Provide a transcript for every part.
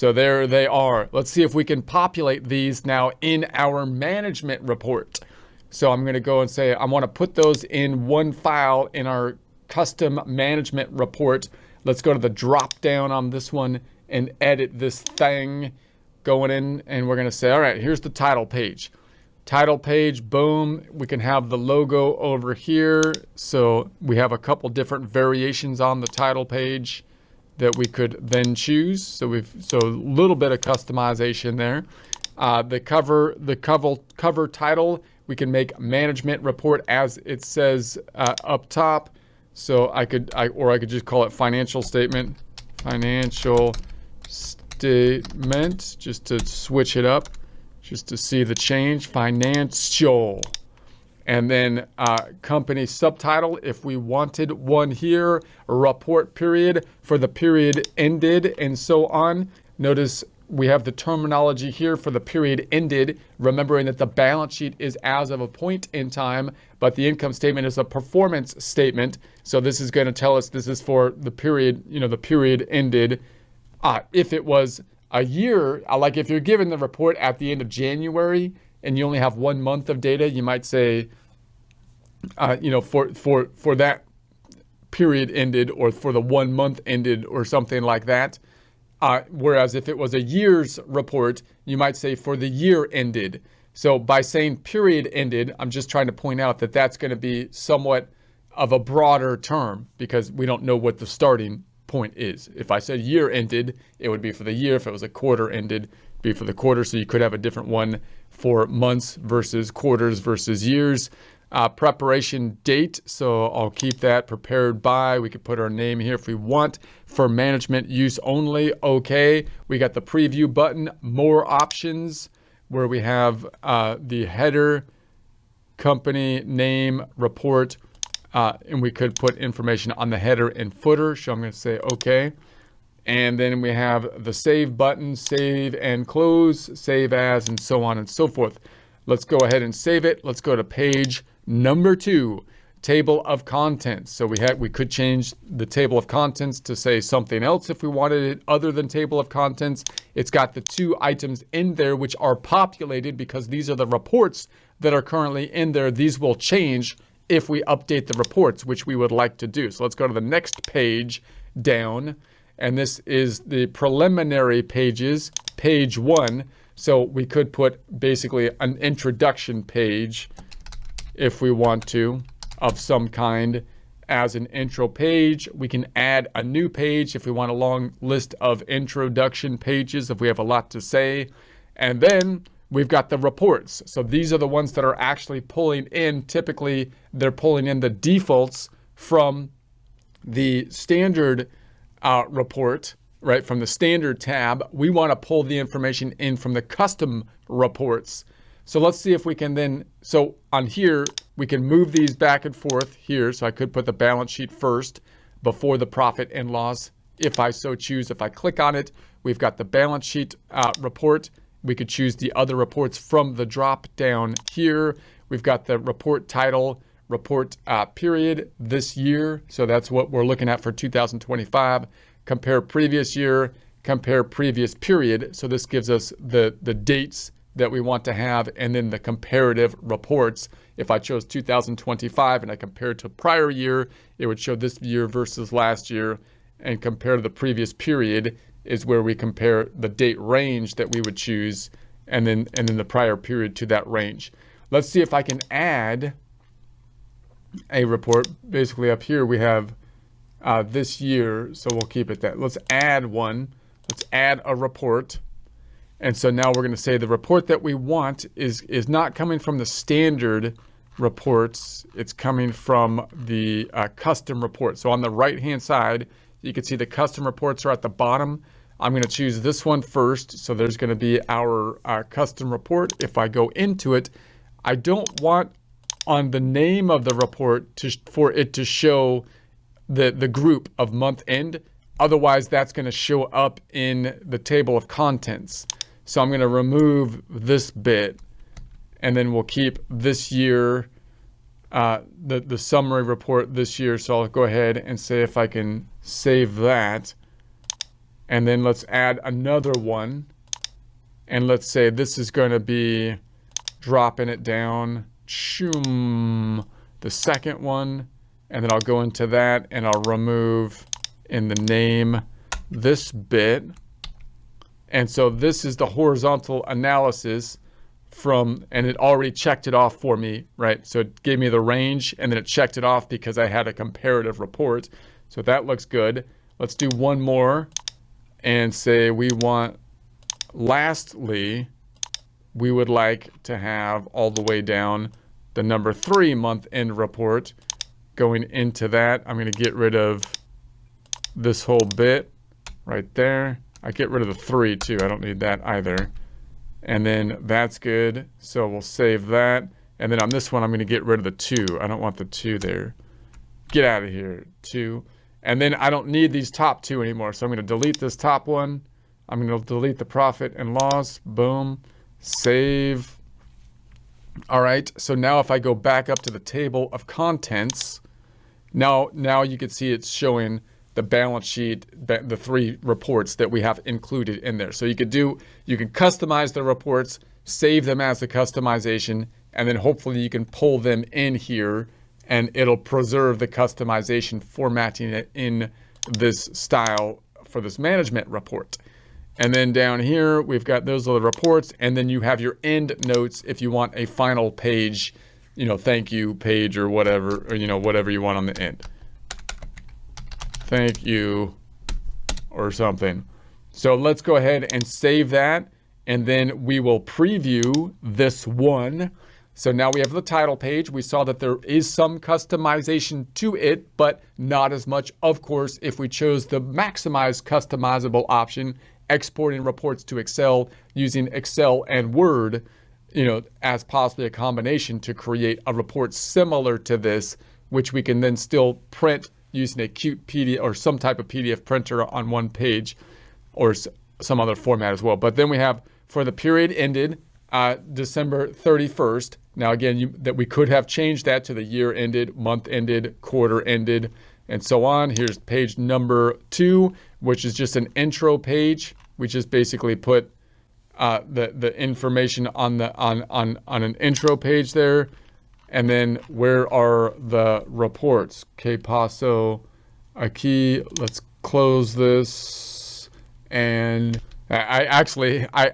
So there they are. Let's see if we can populate these now in our management report. So I'm going to go and say I want to put those in one file in our custom management report. Let's go to the drop down on this one and edit this thing going in. And we're going to say, all right, here's the title page. Title page, boom. We can have the logo over here. So we have a couple different variations on the title page that we could then choose. So a little bit of customization there. The cover title, we can make management report as it says up top. So I could just call it financial statement, just to switch it up, just to see the change, financial. And then company subtitle, if we wanted one here, report period for the period ended and so on. Notice we have the terminology here for the period ended, remembering that the balance sheet is as of a point in time, but the income statement is a performance statement. So this is going to tell us this is for the period, the period ended. If it was a year, like if you're given the report at the end of January and you only have 1 month of data, you might say, for that period ended or for the 1 month ended or something like that. Whereas if it was a year's report, you might say for the year ended. So by saying period ended, I'm just trying to point out that that's going to be somewhat of a broader term because we don't know what the starting point is. If I said year ended, it would be for the year. If it was a quarter ended, it'd be for the quarter. So you could have a different one for months versus quarters versus years. Preparation date, so I'll keep that prepared by. We could put our name here if we want. For management use only, okay. We got the preview button, more options, where we have the header, company name, report, and we could put information on the header and footer. So I'm going to say okay. And then we have the save button, save and close, save as, and so on and so forth. Let's go ahead and save it. Let's go to page number 2, table of contents. So we could change the table of contents to say something else if we wanted it other than table of contents. It's got the 2 items in there which are populated because these are the reports that are currently in there. These will change if we update the reports, which we would like to do. So let's go to the next page down. And this is the preliminary pages, page 1. So we could put basically an introduction page if we want to, of some kind, as an intro page. We can add a new page if we want a long list of introduction pages, if we have a lot to say. And then we've got the reports. So these are the ones that are actually pulling in. Typically, they're pulling in the defaults from the standard report, right? From the standard tab. We want to pull the information in from the custom reports. So let's see if we can then, so on here, we can move these back and forth here. So I could put the balance sheet first before the profit and loss, if I so choose. If I click on it, we've got the balance sheet report. We could choose the other reports from the drop down here. We've got the report title, report period this year. So that's what we're looking at for 2025. Compare previous year, compare previous period. So this gives us the dates that we want to have, and then the comparative reports. If I chose 2025 and I compared to prior year, it would show this year versus last year, and compare to the previous period is where we compare the date range that we would choose, and then the prior period to that range. Let's see if I can add a report. Basically up here we have this year, so we'll keep it that. Let's add one. Let's add a report. And so now we're going to say the report that we want is not coming from the standard reports. It's coming from the custom report. So on the right-hand side, you can see the custom reports are at the bottom. I'm going to choose this one first. So there's going to be our custom report. If I go into it, I don't want on the name of the report for it to show the group of month end. Otherwise, that's going to show up in the table of contents. So I'm going to remove this bit, and then we'll keep this year, the summary report this year. So I'll go ahead and say if I can save that. And then let's add another one. And let's say this is going to be dropping it down. Choom, the second one. And then I'll go into that and I'll remove in the name this bit. And so this is the horizontal analysis from, and it already checked it off for me, right? So it gave me the range and then it checked it off because I had a comparative report. So that looks good. Let's do one more and say we want, lastly, we would like to have all the way down the number 3 month end report. Going into that, I'm going to get rid of this whole bit right there. I get rid of the 3 too. I don't need that either. And then that's good. So we'll save that. And then on this one, I'm going to get rid of the 2. I don't want the 2 there. Get out of here, 2. And then I don't need these top 2 anymore. So I'm going to delete this top one. I'm going to delete the profit and loss. Boom. Save. All right. So now if I go back up to the table of contents, now you can see it's showing the balance sheet, the 3 reports that we have included in there. So you can customize the reports, save them as a customization, and then hopefully you can pull them in here and it'll preserve the customization formatting it in this style for this management report. And then down here, we've got those little reports, and then you have your end notes if you want a final page, thank you page or whatever, or whatever you want on the end. Thank you or something. So let's go ahead and save that, and then we will preview this one. So now we have the title page. We saw that there is some customization to it, but not as much, of course, if we chose the maximize customizable option, exporting reports to Excel using Excel and Word, as possibly a combination to create a report similar to this, which we can then still print using a cute PDF or some type of PDF printer on one page or some other format as well. But then we have for the period ended December 31st. Now again, that we could have changed that to the year ended, month ended, quarter ended, and so on. Here's page number 2, which is just an intro page. We just basically put the information on an intro page there. And then where are the reports? Que paso aquí? Let's close this. And I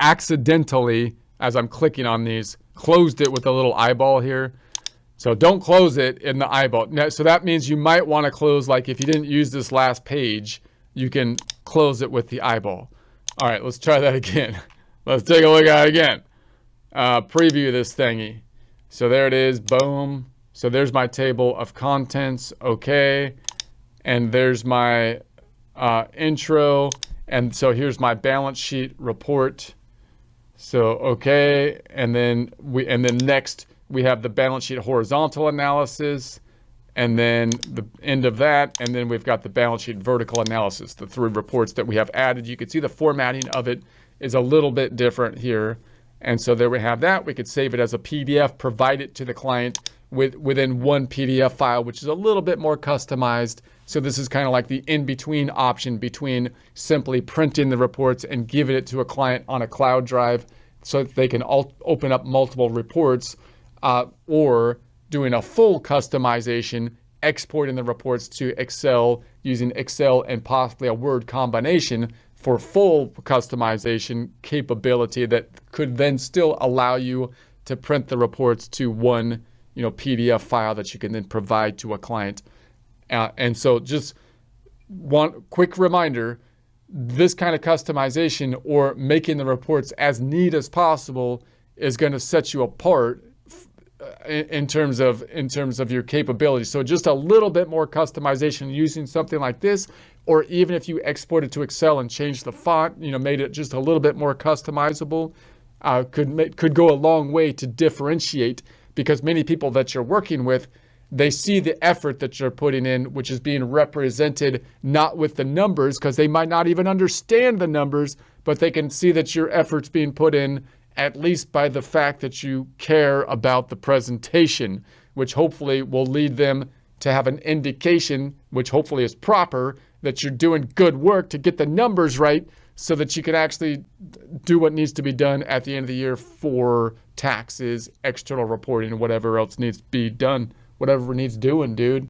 accidentally, as I'm clicking on these, closed it with a little eyeball here. So don't close it in the eyeball. Now, so that means you might want to close, like if you didn't use this last page, you can close it with the eyeball. All right, let's try that again. Let's take a look at it again. Preview this thingy. So there it is, boom. So there's my table of contents, okay. And there's my intro. And so here's my balance sheet report. So, okay, and then next we have the balance sheet horizontal analysis, and then the end of that, and then we've got the balance sheet vertical analysis, the 3 reports that we have added. You can see the formatting of it is a little bit different here. And so there we have that. We could save it as a PDF, provide it to the client within one PDF file, which is a little bit more customized. So this is kind of like the in-between option between simply printing the reports and giving it to a client on a cloud drive so that they can open up multiple reports, or doing a full customization, exporting the reports to Excel using Excel and possibly a Word combination for full customization capability that could then still allow you to print the reports to one PDF file that you can then provide to a client. And so just one quick reminder, this kind of customization or making the reports as neat as possible is going to set you apart in terms of your capability. So just a little bit more customization using something like this, or even if you export it to Excel and change the font, made it just a little bit more customizable, could go a long way to differentiate, because many people that you're working with, they see the effort that you're putting in, which is being represented not with the numbers, because they might not even understand the numbers, but they can see that your effort's being put in at least by the fact that you care about the presentation, which hopefully will lead them to have an indication, which hopefully is proper, that you're doing good work to get the numbers right so that you can actually do what needs to be done at the end of the year for taxes, external reporting, whatever else needs to be done, whatever needs doing, dude.